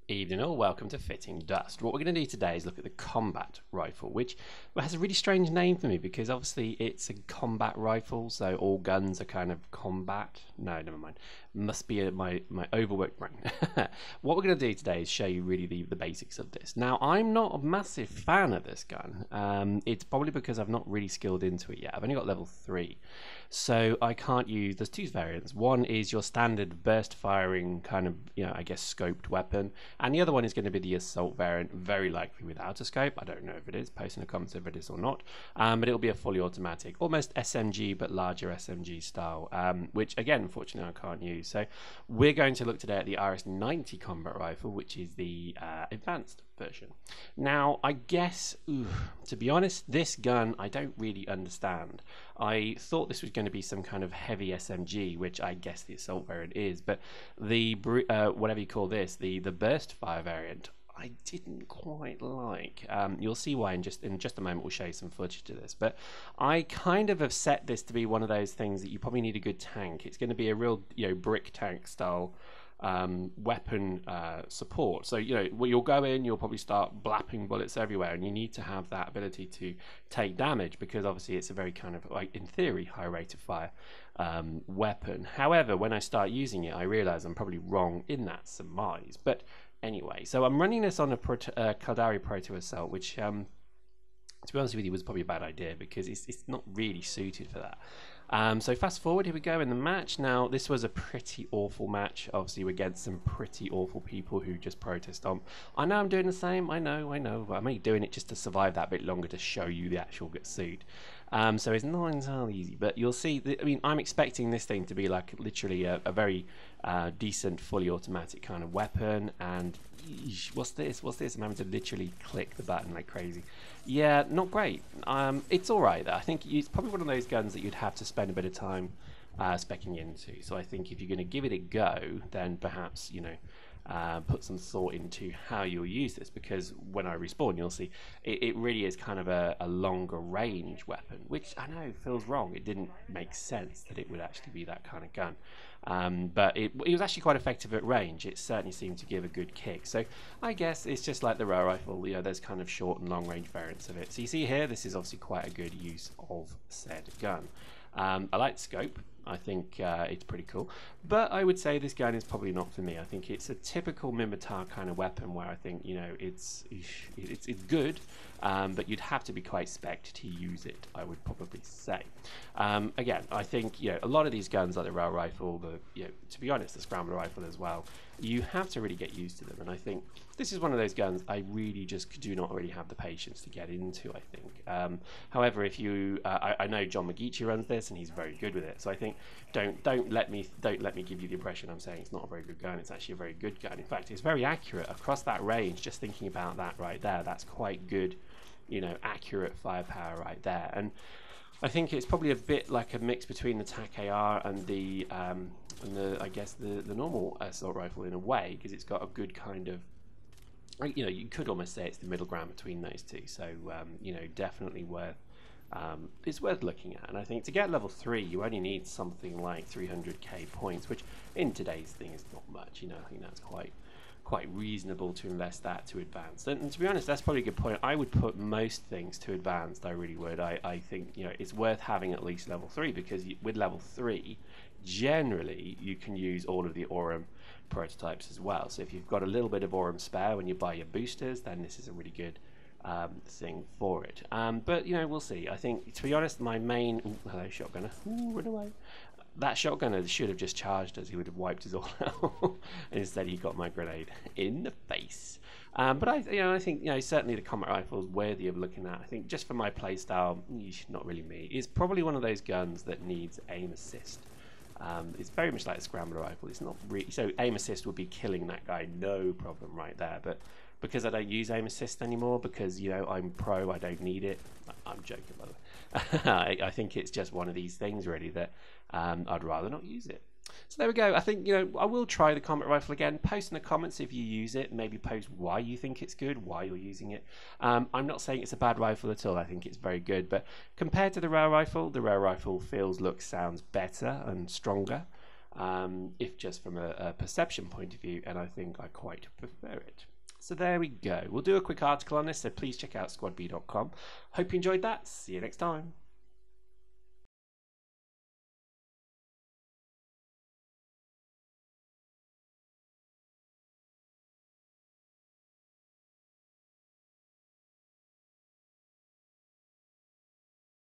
Evening all, welcome to Fitting Dust. What we're going to do today is look at the combat rifle, which has a really strange name for me because obviously it's a combat rifle, so all guns are kind of combat. No, never mind. Must be my overworked brain. What we're going to do today is show you really the basics of this. Now, I'm not a massive fan of this gun. It's probably because I've not really skilled into it yet. I've only got level 3. So I can't use, there's two variants. One is your standard burst firing kind of, I guess scoped weapon. And the other one is going to be the assault variant, very likely without a scope. I don't know if it is, post in the comments if it is or not. But it'll be a fully automatic, almost SMG, but larger SMG style, which again, unfortunately I can't use. So we're going to look today at the ARSE 90 combat rifle, which is the advanced version. Now, I guess, to be honest, this gun I don't really understand. I thought this was going to be some kind of heavy SMG, which I guess the assault variant is, but the whatever you call this, the burst fire variant, I didn't quite like. You'll see why in just a moment. We'll show you some footage of this, but I kind of have set this to be one of those things that you probably need a good tank. It's going to be a real brick tank style weapon support. So you'll go in, you'll probably start blapping bullets everywhere, and you need to have that ability to take damage because obviously it's a very kind of, like, in theory, high rate of fire weapon. However, when I start using it, I realize I'm probably wrong in that surmise. But anyway, so I'm running this on a Caldari Proto Assault, which to be honest with you was probably a bad idea because it's not really suited for that. So fast forward, here we go in the match. Now, this was a pretty awful match. Obviously, we're against some pretty awful people who just protest on. I know I'm doing the same. I know. I'm only doing it just to survive that bit longer to show you the actual suit. So it's not entirely easy, but you'll see. I'm expecting this thing to be like literally a very decent, fully automatic kind of weapon. And what's this? I'm having to literally click the button like crazy. Yeah, not great. It's all right though. I think it's probably one of those guns that you'd have to spend a bit of time speccing into. So I think if you're going to give it a go, then perhaps put some thought into how you'll use this, because when I respawn, you'll see it really is kind of a longer range weapon, which I know feels wrong. It didn't make sense that it would actually be that kind of gun. But it was actually quite effective at range. It certainly seemed to give a good kick. So I guess it's just like the rail rifle, there's kind of short and long range variants of it. So you see here, this is obviously quite a good use of said gun. I like the scope. I think it's pretty cool, but I would say this gun is probably not for me. I think it's a typical Mimitar kind of weapon where I think it's good, but you'd have to be quite spec'd to use it, I would probably say. Again, I think a lot of these guns like the rail rifle, to be honest, the scrambler rifle as well, you have to really get used to them, and I think this is one of those guns I really just do not really have the patience to get into, I think. However, if you I know John McGeechee runs this and he's very good with it, so I think don't let me give you the impression I'm saying it's not a very good gun. It's actually a very good gun. In fact, it's very accurate across that range. Just thinking about that right there, that's quite good, accurate firepower right there. And I think it's probably a bit like a mix between the TAC AR and the I guess the normal assault rifle in a way, because it's got a good kind of, you could almost say it's the middle ground between those two. So definitely it's worth looking at. And I think to get level 3, you only need something like 300k points, which in today's thing is not much. I think that's quite reasonable to invest that to advanced. And to be honest, that's probably a good point. I would put most things to advanced. I really would. I think it's worth having at least level 3, because with level 3, generally you can use all of the Aurum prototypes as well. So if you've got a little bit of Aurum spare when you buy your boosters, then this is a really good thing for it. But we'll see. I think, to be honest, my main hello shotgunner, run away. That shotgunner should have just charged us. He would have wiped us all out. Instead, he got my grenade in the face. But I think certainly the combat rifle is worthy of looking at. I think just for my playstyle, not really me. It's probably one of those guns that needs aim assist. It's very much like a scrambler rifle. It's not really, so aim assist would be killing that guy, no problem right there. But because I don't use aim assist anymore, because I'm pro, I don't need it. I'm joking, by the way. I think it's just one of these things really that I'd rather not use it. So there we go. I think I will try the combat rifle again. Post in the comments if you use it. Maybe post why you think it's good, why you're using it. I'm not saying it's a bad rifle at all. I think it's very good, but compared to the rail rifle feels, looks, sounds better and stronger. if just from a perception point of view, and I think I quite prefer it. So there we go. We'll do a quick article on this, so please check out squadb.com. Hope you enjoyed that. See you next time.